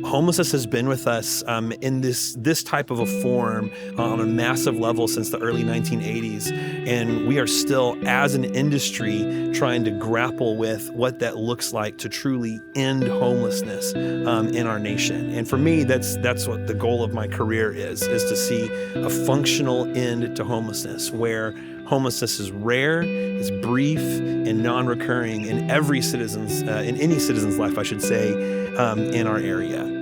Homelessness has been with us in this type of a form on a massive level since the early 1980s. And we are still, as an industry, trying to grapple with what that looks like to truly end homelessness in our nation. And for me, that's what the goal of my career is to see a functional end to homelessness, where homelessness is rare, is brief, and non-recurring in any citizen's life, I should say, in our area.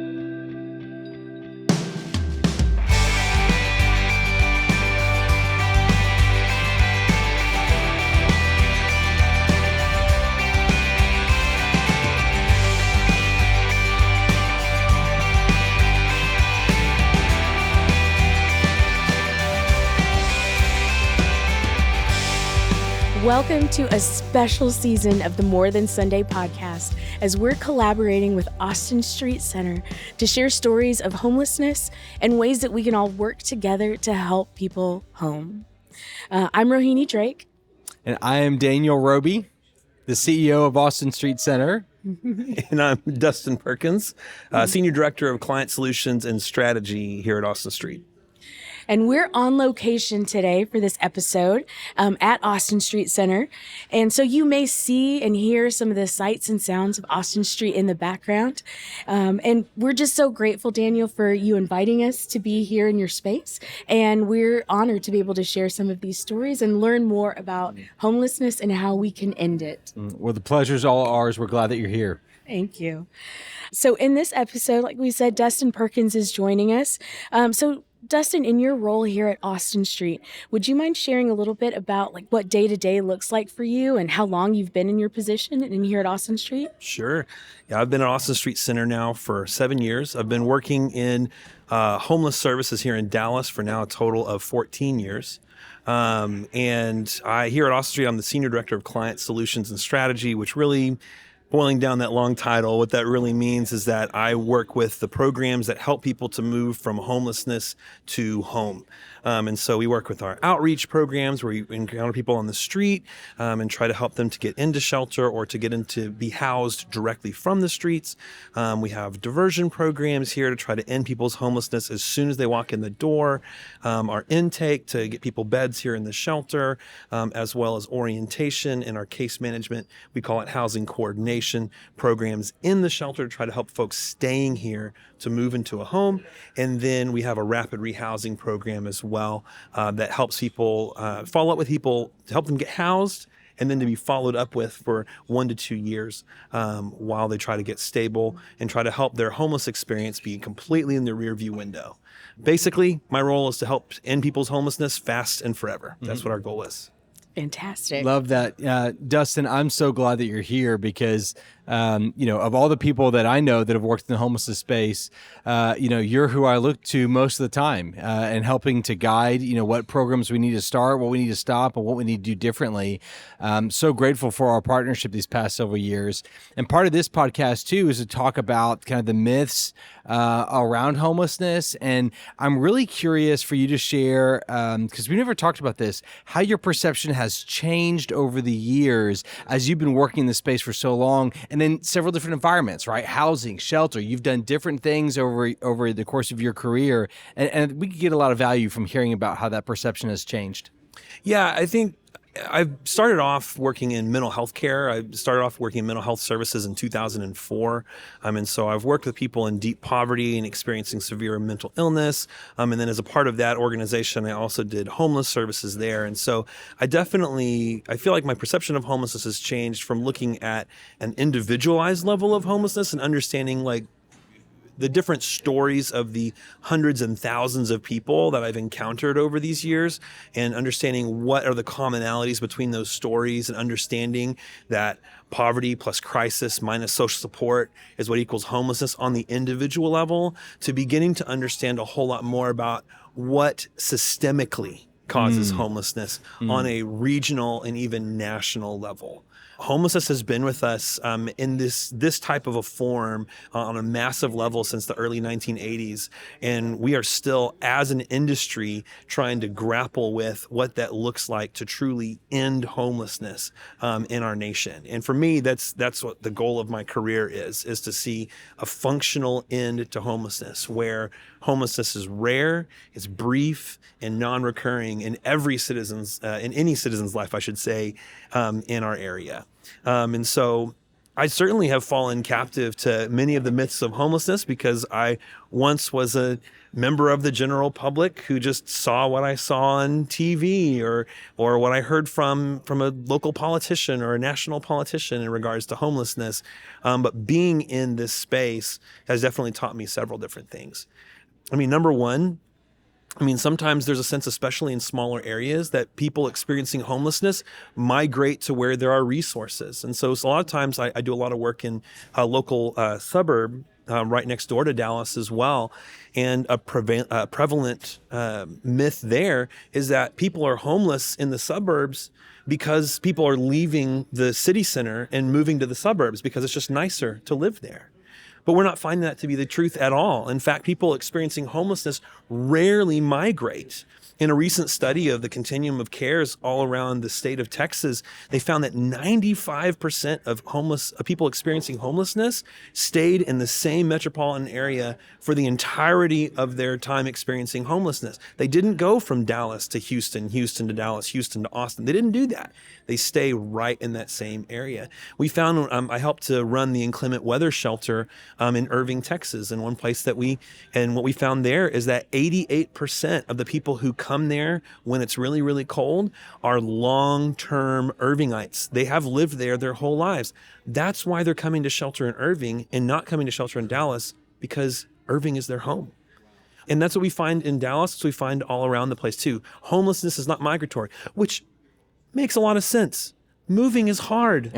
Welcome to a special season of the More Than Sunday podcast, as we're collaborating with Austin Street Center to share stories of homelessness and ways that we can all work together to help people home. I'm Rohini Drake. And I am Daniel Roby, the CEO of Austin Street Center. And I'm Dustin Perkins, Senior Director of Client Solutions and Strategy here at Austin Street. And we're on location today for this episode at Austin Street Center. And so you may see and hear some of the sights and sounds of Austin Street in the background. And we're just so grateful, Daniel, for you inviting us to be here in your space. And we're honored to be able to share some of these stories and learn more about homelessness and how we can end it. Well, the pleasure's all ours. We're glad that you're here. Thank you. So in this episode, like we said, Dustin Perkins is joining us. Dustin, in your role here at Austin Street, would you mind sharing a little bit about what day-to-day looks like for you and how long you've been in your position and here at Austin Street? Sure. Yeah, I've been at Austin Street Center now for 7 years. I've been working in homeless services here in Dallas for now a total of 14 years. And here at Austin Street, I'm the Senior Director of Client Solutions and Strategy, which really, boiling down that long title, what that really means is that I work with the programs that help people to move from homelessness to home. And so we work with our outreach programs where we encounter people on the street and try to help them to get into shelter or to get into be housed directly from the streets. We have diversion programs here to try to end people's homelessness as soon as they walk in the door. Our intake to get people beds here in the shelter, as well as orientation in our case management. We call it housing coordination programs in the shelter to try to help folks staying here to move into a home. And then we have a rapid rehousing program as well that helps people follow up with people to help them get housed and then to be followed up with for 1 to 2 years while they try to get stable and try to help their homeless experience be completely in the rearview window. Basically, my role is to help end people's homelessness fast and forever. That's what our goal is. Fantastic. Love that. Dustin, I'm so glad that you're here because, of all the people that I know that have worked in the homelessness space, you're who I look to most of the time and helping to guide, what programs we need to start, what we need to stop, and what we need to do differently. So grateful for our partnership these past several years. And part of this podcast, too, is to talk about kind of the myths around homelessness. And I'm really curious for you to share, because we never talked about this, how your perception has changed over the years as you've been working in this space for so long, and then several different environments, right? Housing, shelter. You've done different things over the course of your career, and we could get a lot of value from hearing about how that perception has changed. Yeah, I think I started off working in mental health care. I started off working in mental health services in 2004. And so I've worked with people in deep poverty and experiencing severe mental illness. And then as a part of that organization, I also did homeless services there. And so I feel like my perception of homelessness has changed from looking at an individualized level of homelessness and understanding the different stories of the hundreds and thousands of people that I've encountered over these years and understanding what are the commonalities between those stories and understanding that poverty plus crisis minus social support is what equals homelessness on the individual level, to beginning to understand a whole lot more about what systemically causes homelessness on a regional and even national level. Homelessness has been with us in this type of a form on a massive level since the early 1980s, and we are still, as an industry, trying to grapple with what that looks like to truly end homelessness in our nation. And for me, that's what the goal of my career is to see a functional end to homelessness, where homelessness is rare, it's brief, and non-recurring in any citizen's life, I should say, in our area. And so I certainly have fallen captive to many of the myths of homelessness, because I once was a member of the general public who just saw what I saw on TV or what I heard from a local politician or a national politician in regards to homelessness. But being in this space has definitely taught me several different things. I mean, number one, sometimes there's a sense, especially in smaller areas, that people experiencing homelessness migrate to where there are resources. And so a lot of times I do a lot of work in a local suburb right next door to Dallas as well. And a prevalent myth there is that people are homeless in the suburbs because people are leaving the city center and moving to the suburbs because it's just nicer to live there. But we're not finding that to be the truth at all. In fact, people experiencing homelessness rarely migrate. In a recent study of the continuum of cares all around the state of Texas, they found that 95% of people experiencing homelessness stayed in the same metropolitan area for the entirety of their time experiencing homelessness. They didn't go from Dallas to Houston, Houston to Dallas, Houston to Austin. They didn't do that. They stay right in that same area. We found, I helped to run the inclement weather shelter in Irving, Texas, and one place and what we found there is that 88% of the people who come there when it's really, really cold are long-term Irvingites. They have lived there their whole lives. That's why they're coming to shelter in Irving and not coming to shelter in Dallas, because Irving is their home. And that's what we find in Dallas. That's what we find all around the place too. Homelessness is not migratory, which makes a lot of sense. Moving is hard.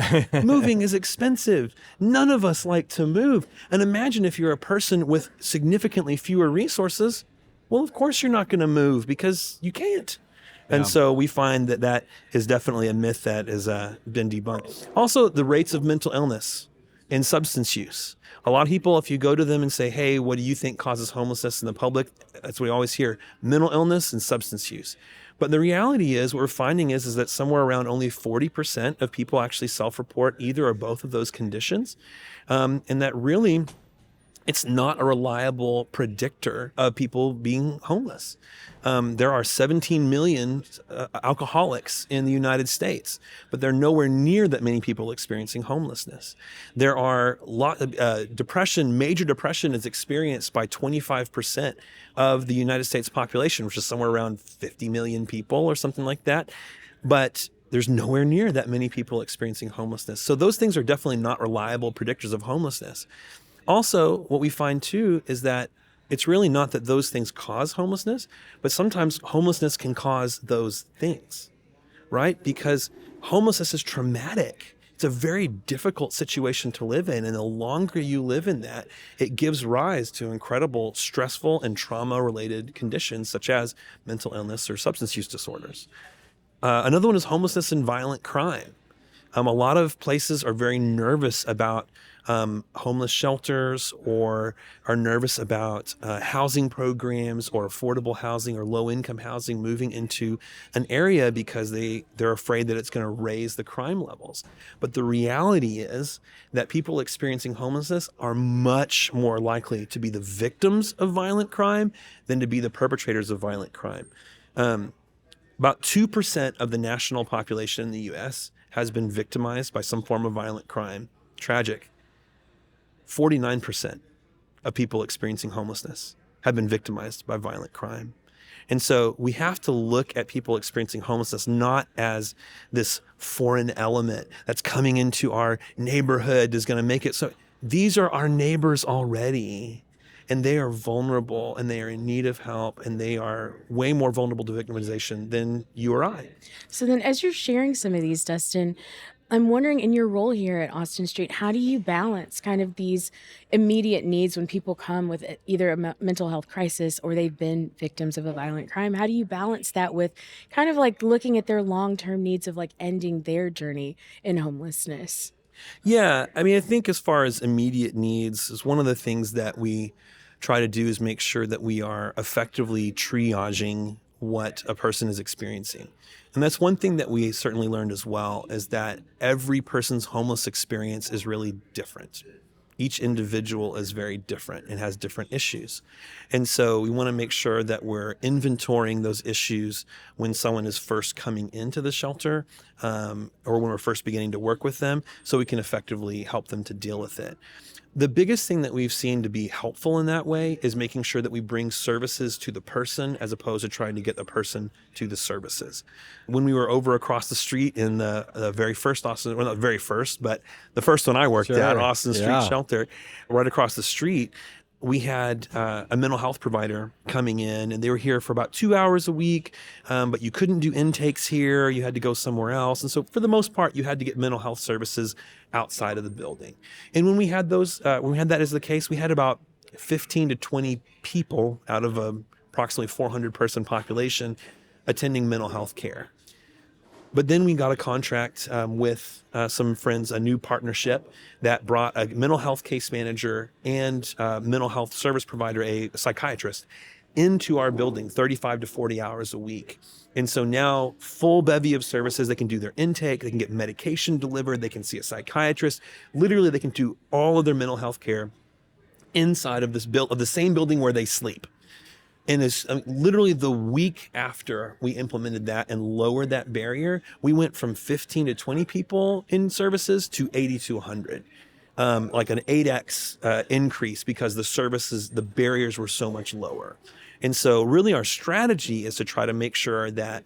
Moving is expensive. None of us like to move. And imagine if you're a person with significantly fewer resources. Well, of course you're not going to move because you can't. And so we find that is definitely a myth that has been debunked. Also, the rates of mental illness and substance use. A lot of people, if you go to them and say, hey, what do you think causes homelessness in the public? That's what we always hear: mental illness and substance use. But the reality is, what we're finding is that somewhere around only 40% of people actually self-report either or both of those conditions. And that really, it's not a reliable predictor of people being homeless. There are 17 million alcoholics in the United States, but there are nowhere near that many people experiencing homelessness. There are major depression is experienced by 25% of the United States population, which is somewhere around 50 million people or something like that. But there's nowhere near that many people experiencing homelessness. So those things are definitely not reliable predictors of homelessness. Also, what we find too is that it's really not that those things cause homelessness, but sometimes homelessness can cause those things, right? Because homelessness is traumatic. It's a very difficult situation to live in. And the longer you live in that, it gives rise to incredible stressful and trauma-related conditions such as mental illness or substance use disorders. Another one is homelessness and violent crime. A lot of places are very nervous about homeless shelters, or are nervous about housing programs or affordable housing or low-income housing moving into an area because they're afraid that it's going to raise the crime levels. But the reality is that people experiencing homelessness are much more likely to be the victims of violent crime than to be the perpetrators of violent crime. About 2% of the national population in the U.S. has been victimized by some form of violent crime. Tragic. 49% of people experiencing homelessness have been victimized by violent crime. And so we have to look at people experiencing homelessness not as this foreign element that's coming into our neighborhood is going to make it so. These are our neighbors already, and they are vulnerable, and they are in need of help, and they are way more vulnerable to victimization than you or I. So then, as you're sharing some of these, Dustin, I'm wondering, in your role here at Austin Street, how do you balance kind of these immediate needs when people come with either a mental health crisis or they've been victims of a violent crime? How do you balance that with kind of like looking at their long-term needs of like ending their journey in homelessness? Yeah, I mean, I think as far as immediate needs, is one of the things that we try to do is make sure that we are effectively triaging what a person is experiencing. And that's one thing that we certainly learned as well, is that every person's homeless experience is really different. Each individual is very different and has different issues. And so we want to make sure that we're inventorying those issues when someone is first coming into the shelter, or when we're first beginning to work with them, so we can effectively help them to deal with it. The biggest thing that we've seen to be helpful in that way is making sure that we bring services to the person as opposed to trying to get the person to the services. When we were over across the street in the very first Austin, well, not very first, but the first one I worked at, Austin Street Shelter, right across the street, we had a mental health provider coming in, and they were here for about 2 hours a week, but you couldn't do intakes here. You had to go somewhere else. And so for the most part, you had to get mental health services outside of the building. And when we had that as the case, we had about 15 to 20 people out of a approximately 400 person population attending mental health care. But then we got a contract with some friends, a new partnership that brought a mental health case manager and mental health service provider, a psychiatrist, into our building 35 to 40 hours a week. And so now full bevy of services. They can do their intake, they can get medication delivered, they can see a psychiatrist. Literally, they can do all of their mental health care inside of the same building where they sleep. And it's literally the week after we implemented that and lowered that barrier, we went from 15 to 20 people in services to 80 to 100. Like an 8x increase, because the barriers were so much lower. And so really our strategy is to try to make sure that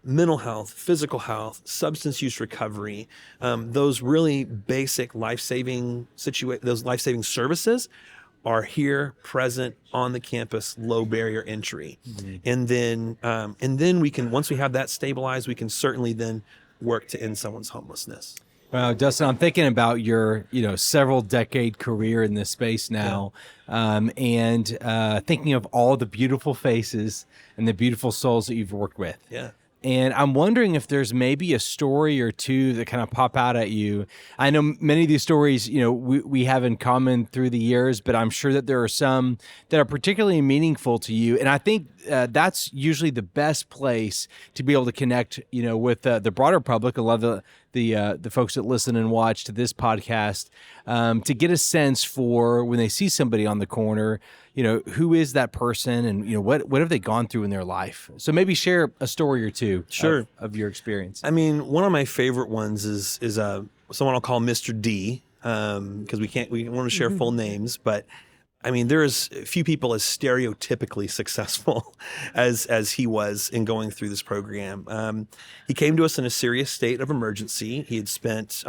mental health, physical health, substance use recovery, those really basic life-saving services are here, present on the campus, low barrier entry. Mm-hmm. And then we can, once we have that stabilized, we can certainly then work to end someone's homelessness. Well, Dustin, I'm thinking about your, several decade career in this space now, and thinking of all the beautiful faces and the beautiful souls that you've worked with. Yeah. And I'm wondering if there's maybe a story or two that kind of pop out at you. I know many of these stories, we have in common through the years, but I'm sure that there are some that are particularly meaningful to you. And I think that's usually the best place to be able to connect, with the broader public, a lot of the folks that listen and watch to this podcast, to get a sense for when they see somebody on the corner, who is that person, and what have they gone through in their life. So maybe share a story or two of your experience. I mean, one of my favorite ones is someone I'll call Mr. D, because we want to share full names, but I mean, there's a few people as stereotypically successful as he was in going through this program. He came to us in a serious state of emergency. He had spent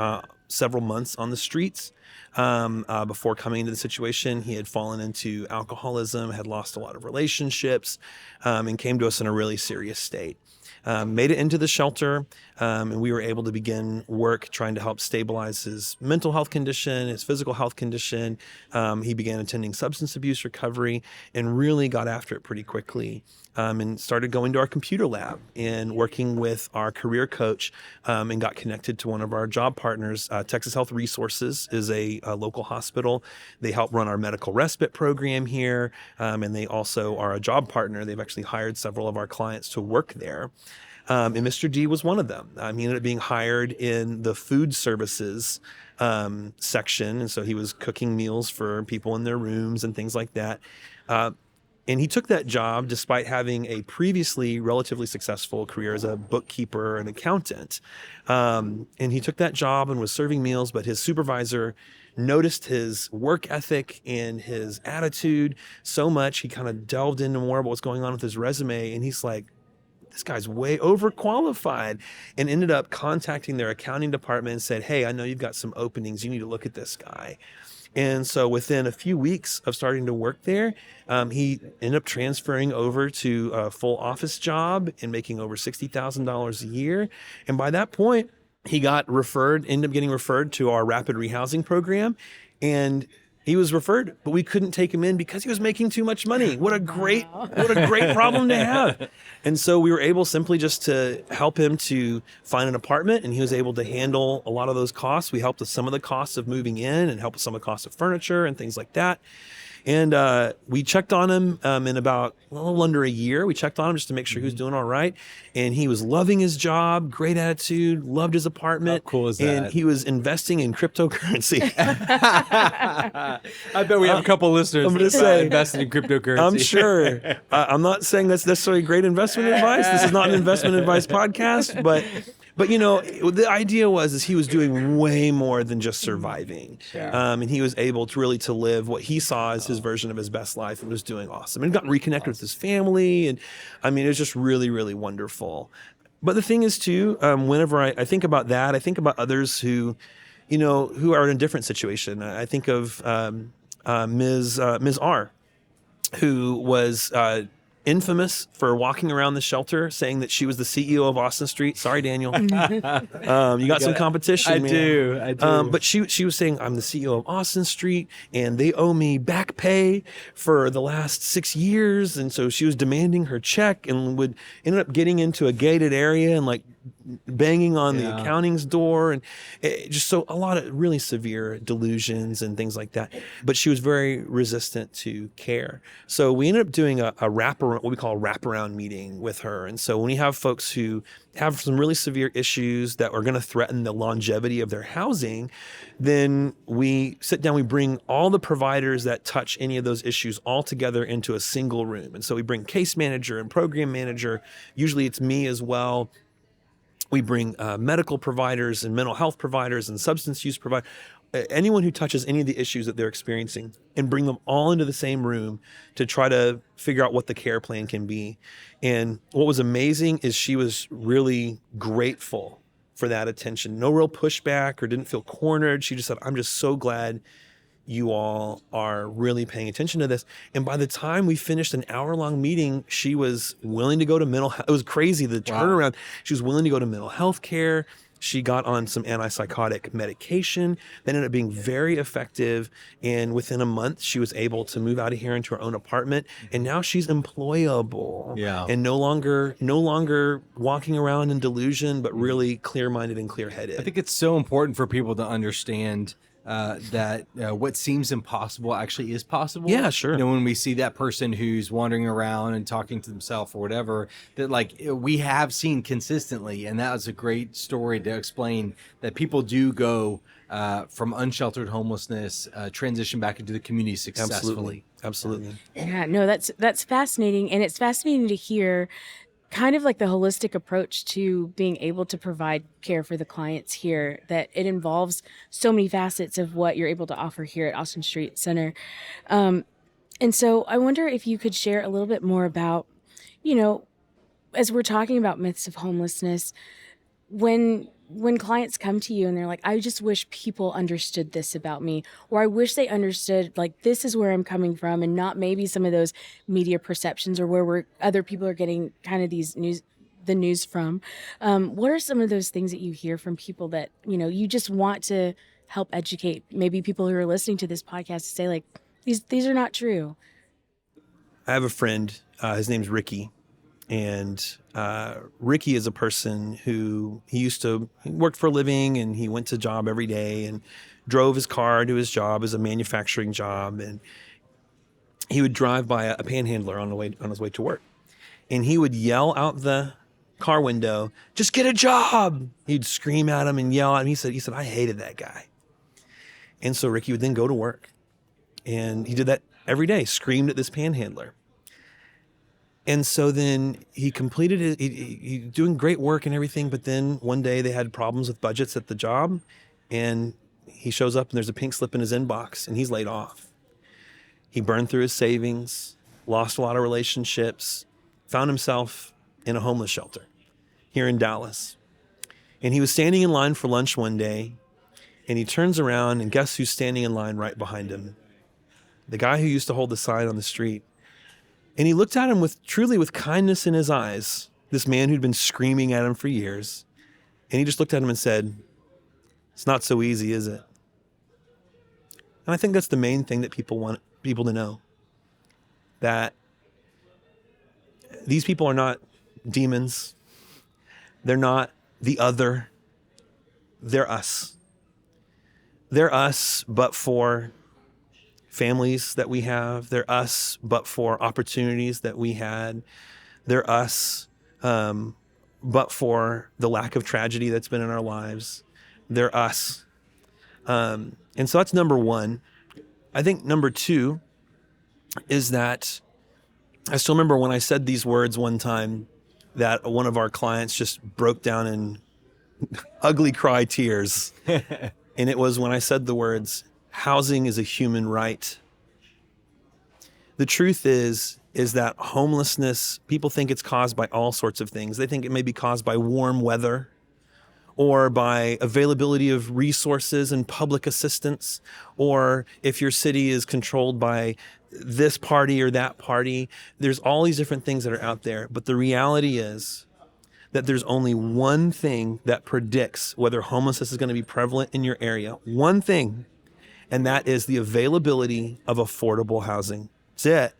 several months on the streets before coming into the situation. He had fallen into alcoholism, had lost a lot of relationships, and came to us in a really serious state. Made it into the shelter, and we were able to begin work trying to help stabilize his mental health condition, his physical health condition. He began attending substance abuse recovery and really got after it pretty quickly, and started going to our computer lab and working with our career coach, and got connected to one of our job partners. Texas Health Resources is a local hospital. They help run our medical respite program here, and they also are a job partner. They've actually hired several of our clients to work there. And Mr. D was one of them. He ended up being hired in the food services section. And so he was cooking meals for people in their rooms and things like that. And he took that job despite having a previously relatively successful career as a bookkeeper and accountant. And he took that job and was serving meals, but his supervisor noticed his work ethic and his attitude so much, he kind of delved into more about what's going on with his resume. And he's like, this guy's way overqualified, and ended up contacting their accounting department and said, hey, I know you've got some openings. You need to look at this guy. And so within a few weeks of starting to work there, he ended up transferring over to a full office job and making over $60,000 a year. And by that point, he ended up getting referred to our rapid rehousing program, and he was referred, but we couldn't take him in because he was making too much money. What a great problem to have. And so we were able simply just to help him to find an apartment, and he was able to handle a lot of those costs. We helped with some of the costs of moving in and helped with some of the costs of furniture and things like that. And we checked on him in about a little under a year. We checked on him just to make sure he was doing all right. And he was loving his job, great attitude, loved his apartment. How cool is that? And he was investing in cryptocurrency. I bet we have a couple listeners I'm gonna that say, invested in cryptocurrency. I'm sure. I'm not saying that's necessarily great investment advice. This is not an investment advice podcast, but the idea is he was doing way more than just surviving. Yeah. And he was able to really to live what he saw as his version of his best life and was doing awesome and got reconnected with his family. And I mean, it was just really, really wonderful. But the thing is too, whenever I think about that, I think about others who are in a different situation. I think of Ms. R, who was infamous for walking around the shelter saying that she was the CEO of Austin Street. Sorry, Daniel. You got some competition, man. I do. But she was saying, I'm the CEO of Austin Street, and they owe me back pay for the last 6 years. And so she was demanding her check and ended up getting into a gated area and like banging on the accounting's door, and just so a lot of really severe delusions and things like that. But she was very resistant to care. So we ended up doing a wraparound, what we call a wraparound meeting with her. And so when we have folks who have some really severe issues that are going to threaten the longevity of their housing, then we sit down, we bring all the providers that touch any of those issues all together into a single room. And so we bring case manager and program manager. Usually it's me as well. We bring medical providers and mental health providers and substance use providers, anyone who touches any of the issues that they're experiencing, and bring them all into the same room to try to figure out what the care plan can be. And what was amazing is she was really grateful for that attention. No real pushback or didn't feel cornered. She just said, I'm just so glad you all are really paying attention to this. And by the time we finished an hour-long meeting, she was willing to go to mental health. It was crazy, the turnaround. Wow. She was willing to go to mental health care. She got on some antipsychotic medication that ended up being very effective. And within a month, she was able to move out of here into her own apartment. And now she's employable. Yeah. And no longer walking around in delusion, but really clear-minded and clear-headed. I think it's so important for people to understand that what seems impossible actually is possible. Yeah, sure. When we see that person who's wandering around and talking to themselves or whatever, that like we have seen consistently, and that was a great story to explain that people do go from unsheltered homelessness, transition back into the community successfully. Absolutely. Yeah, no, that's fascinating, and it's fascinating to hear kind of like the holistic approach to being able to provide care for the clients here, that it involves so many facets of what you're able to offer here at Austin Street Center. And so I wonder if you could share a little bit more about, as we're talking about myths of homelessness, when clients come to you and they're like, I just wish people understood this about me, or I wish they understood, like, this is where I'm coming from, and not maybe some of those media perceptions or where other people are getting kind of the news from. What are some of those things that you hear from people that, you just want to help educate maybe people who are listening to this podcast to say, like, these are not true? I have a friend, his name's Ricky. And Ricky is a person who he worked for a living, and he went to job every day and drove his car to his job as a manufacturing job. And he would drive by a panhandler on his way to work. And he would yell out the car window, just get a job. He'd scream at him and yell at him. He said, I hated that guy. And so Ricky would then go to work. And he did that every day, screamed at this panhandler. And so then he completed it, he doing great work and everything, but then one day they had problems with budgets at the job, and he shows up and there's a pink slip in his inbox, and he's laid off. He burned through his savings, lost a lot of relationships, found himself in a homeless shelter here in Dallas. And he was standing in line for lunch one day, and he turns around, and guess who's standing in line right behind him? The guy who used to hold the sign on the street. And he looked at him with kindness in his eyes, this man who'd been screaming at him for years. And he just looked at him and said, "It's not so easy, is it?" And I think that's the main thing that people want people to know, that these people are not demons. They're not the other. They're us. They're us, but for families that we have. They're us, but for opportunities that we had. They're us, but for the lack of tragedy that's been in our lives. They're us. And so that's number one. I think number two is that I still remember when I said these words one time that one of our clients just broke down in ugly cry tears. And it was when I said the words, "Housing is a human right." The truth is that homelessness, people think it's caused by all sorts of things. They think it may be caused by warm weather or by availability of resources and public assistance, or if your city is controlled by this party or that party. There's all these different things that are out there. But the reality is that there's only one thing that predicts whether homelessness is going to be prevalent in your area. One thing, and that is the availability of affordable housing. That's it.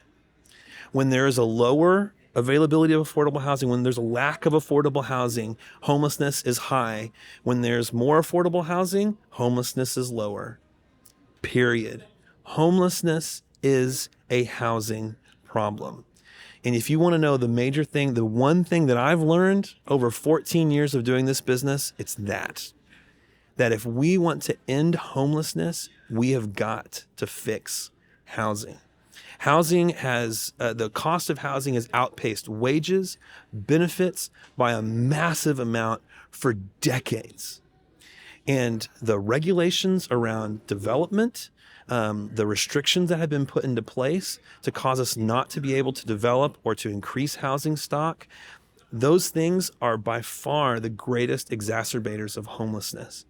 When there is a lower availability of affordable housing, when there's a lack of affordable housing, homelessness is high. When there's more affordable housing, homelessness is lower. Period. Homelessness is a housing problem. And if you want to know the major thing, the one thing that I've learned over 14 years of doing this business, it's that if we want to end homelessness, we have got to fix housing. Housing has, the cost of housing has outpaced wages, benefits by a massive amount for decades. And the regulations around development, the restrictions that have been put into place to cause us not to be able to develop or to increase housing stock, those things are by far the greatest exacerbators of homelessness.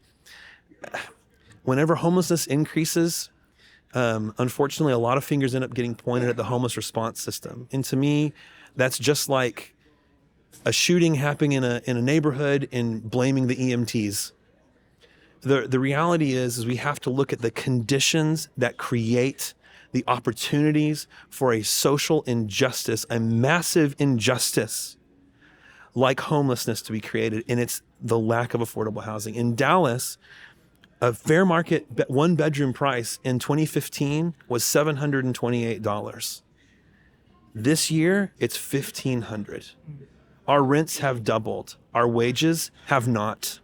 Whenever homelessness increases, unfortunately, a lot of fingers end up getting pointed at the homeless response system. And to me, that's just like a shooting happening in a neighborhood and blaming the EMTs. The reality is we have to look at the conditions that create the opportunities for a social injustice, a massive injustice like homelessness to be created, and it's the lack of affordable housing. In Dallas, a fair market one bedroom price in 2015 was $728. This year, it's $1,500. Our rents have doubled. Our wages have not.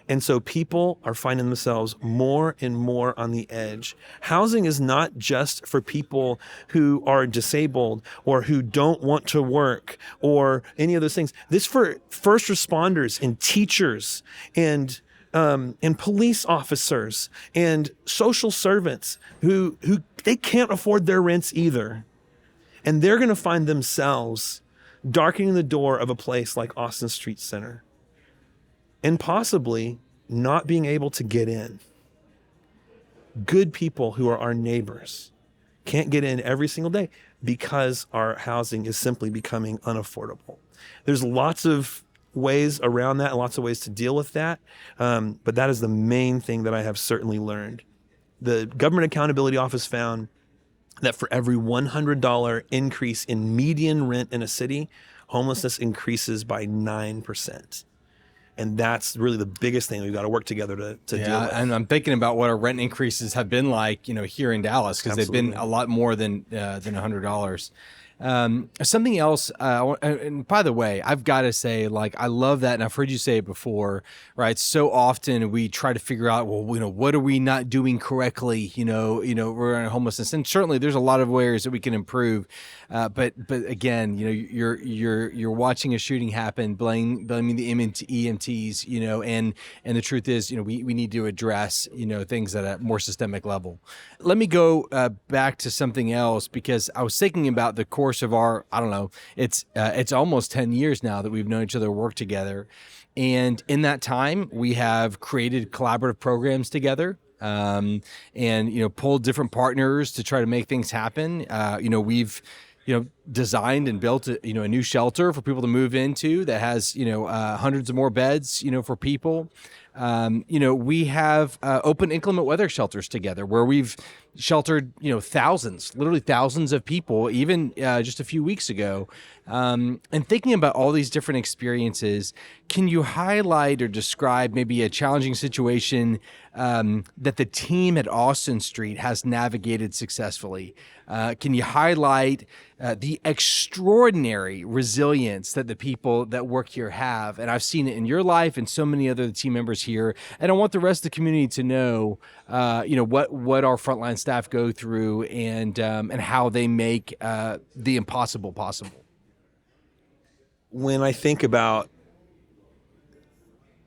And so people are finding themselves more and more on the edge. Housing is not just for people who are disabled or who don't want to work or any of those things. This for first responders and teachers and police officers and social servants who they can't afford their rents either. And they're going to find themselves darkening the door of a place like Austin Street Center and possibly not being able to get in. Good people who are our neighbors can't get in every single day because our housing is simply becoming unaffordable. There's lots of ways around that, lots of ways to deal with that. But that is the main thing that I have certainly learned. The Government Accountability Office found that for every $100 increase in median rent in a city, homelessness increases by 9%. And that's really the biggest thing we've got to work together to deal with. And I'm thinking about what our rent increases have been like, here in Dallas, because they've been a lot more than $100. Something else, and by the way, I've got to say, I love that, and I've heard you say it before, right? So often we try to figure out, what are we not doing correctly? We're in homelessness, and certainly there's a lot of ways that we can improve. But again, you're watching a shooting happen, blaming the EMTs, and the truth is, we need to address, things at a more systemic level. Let me go back to something else, because I was thinking about the course of our, it's almost 10 years now that we've known each other, work together. And in that time, we have created collaborative programs together. And pulled different partners to try to make things happen. We've designed and built a new shelter for people to move into that has, hundreds of more beds, for people. We have open inclement weather shelters together where we've sheltered, literally thousands of people, even just a few weeks ago. And thinking about all these different experiences, can you highlight or describe maybe a challenging situation that the team at Austin Street has navigated successfully? Can you highlight the extraordinary resilience that the people that work here have? And I've seen it in your life and so many other team members here. And I want the rest of the community to know, what our frontline staff go through and how they make the impossible possible. When I think about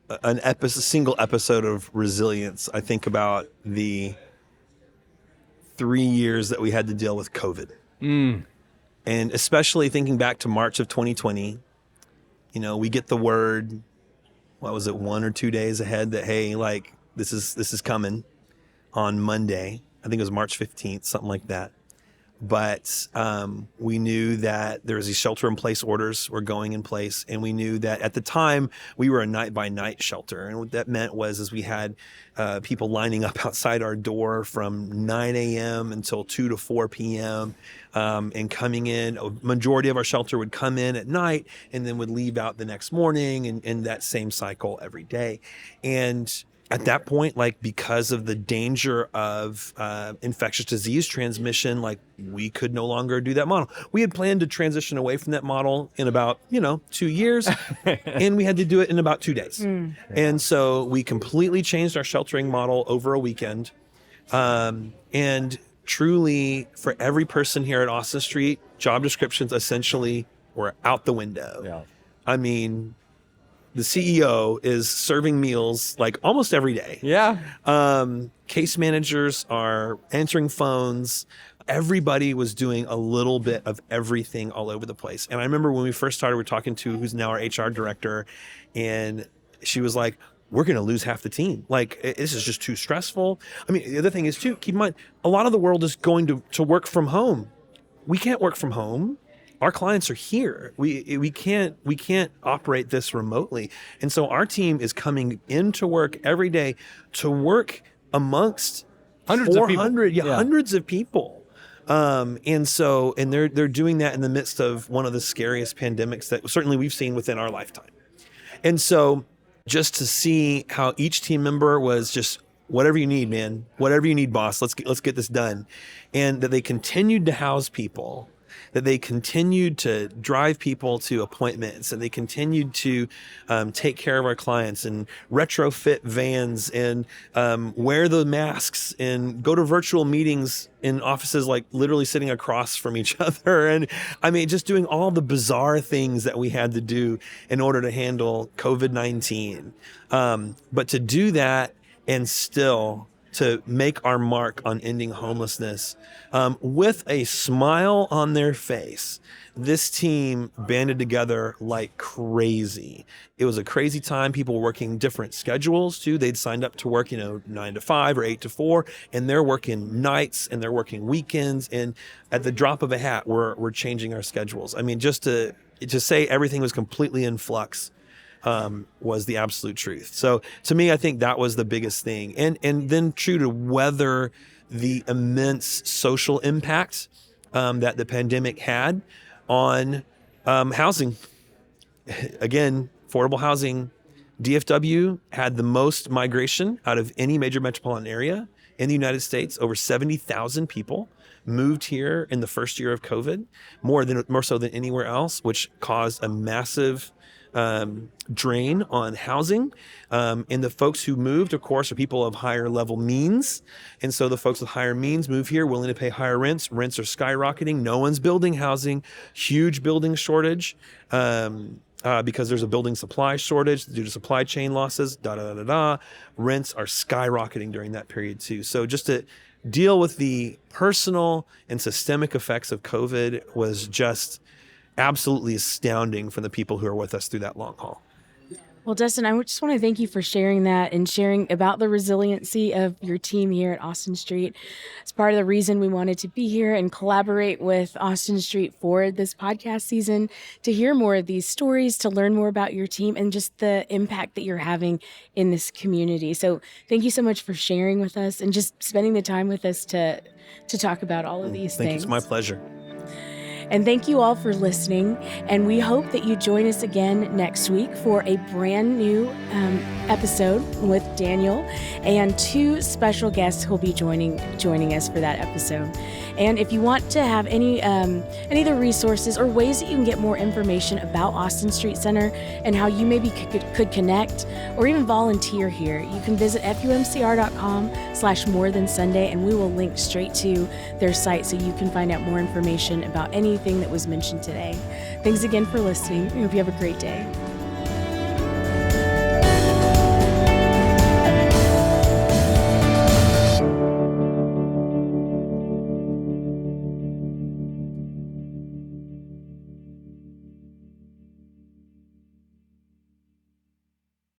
a single episode of resilience, I think about the 3 years that we had to deal with COVID. And especially thinking back to March of 2020, we get the word, what was it, 1 or 2 days ahead that, hey, like this is coming on Monday. I think it was March 15th, something like that. But we knew that there was these shelter-in-place orders were going in place, and we knew that at the time we were a night-by-night shelter, and what that meant was we had people lining up outside our door from 9 a.m. until 2 to 4 p.m. And coming in. A majority of our shelter would come in at night and then would leave out the next morning, and that same cycle every day. And at that point, like, because of the danger of infectious disease transmission, like, we could no longer do that model. We had planned to transition away from that model in about, 2 years, and we had to do it in about 2 days. And so we completely changed our sheltering model over a weekend. And truly, for every person here at Austin Street, job descriptions essentially were out the window. Yeah. I mean, the CEO is serving meals like almost every day. Yeah. Case managers are answering phones. Everybody was doing a little bit of everything all over the place. And I remember when we first started, we were talking to who's now our HR director, and she was like, we're going to lose half the team. Like, this is just too stressful. I mean, the other thing is too, keep in mind, a lot of the world is going to work from home. We can't work from home. Our clients are here. We can't operate this remotely. And so our team is coming into work every day to work amongst Hundreds of people. Hundreds of people. And they're doing that in the midst of one of the scariest pandemics that certainly we've seen within our lifetime. And so just to see how each team member was just, whatever you need, man, whatever you need, boss, let's get this done. And that they continued to house people, that they continued to drive people to appointments, and they continued to take care of our clients and retrofit vans and wear the masks and go to virtual meetings in offices like literally sitting across from each other. And I mean, just doing all the bizarre things that we had to do in order to handle COVID-19. But to do that and still to make our mark on ending homelessness with a smile on their face. This team banded together like crazy. It was a crazy time. People were working different schedules too. They'd signed up to work, 9 to 5 or 8 to 4, and they're working nights and they're working weekends. And at the drop of a hat, we're changing our schedules. I mean, just to say everything was completely in flux was the absolute truth. So to me, I think that was the biggest thing. And then true to weather the immense social impact that the pandemic had on housing. Again, affordable housing. DFW had the most migration out of any major metropolitan area in the United States. Over 70,000 people moved here in the first year of COVID, more so than anywhere else, which caused a massive drain on housing. And the folks who moved, of course, are people of higher level means. And so the folks with higher means move here, willing to pay higher rents. Rents are skyrocketing. No one's building housing. Huge building shortage because there's a building supply shortage due to supply chain losses. Rents are skyrocketing during that period too. So just to deal with the personal and systemic effects of COVID was just absolutely astounding for the people who are with us through that long haul. Well, Dustin, I just want to thank you for sharing that and sharing about the resiliency of your team here at Austin Street. It's part of the reason we wanted to be here and collaborate with Austin Street for this podcast season, to hear more of these stories, to learn more about your team and just the impact that you're having in this community. So thank you so much for sharing with us and just spending the time with us to talk about all of these things. It's my pleasure. And thank you all for listening. And we hope that you join us again next week for a brand new episode with Daniel and 2 special guests who'll be joining us for that episode. And if you want to have any of the resources or ways that you can get more information about Austin Street Center and how you maybe could connect or even volunteer here, you can visit fumcr.com/morethansunday, and we will link straight to their site so you can find out more information about anything that was mentioned today. Thanks again for listening. I hope you have a great day.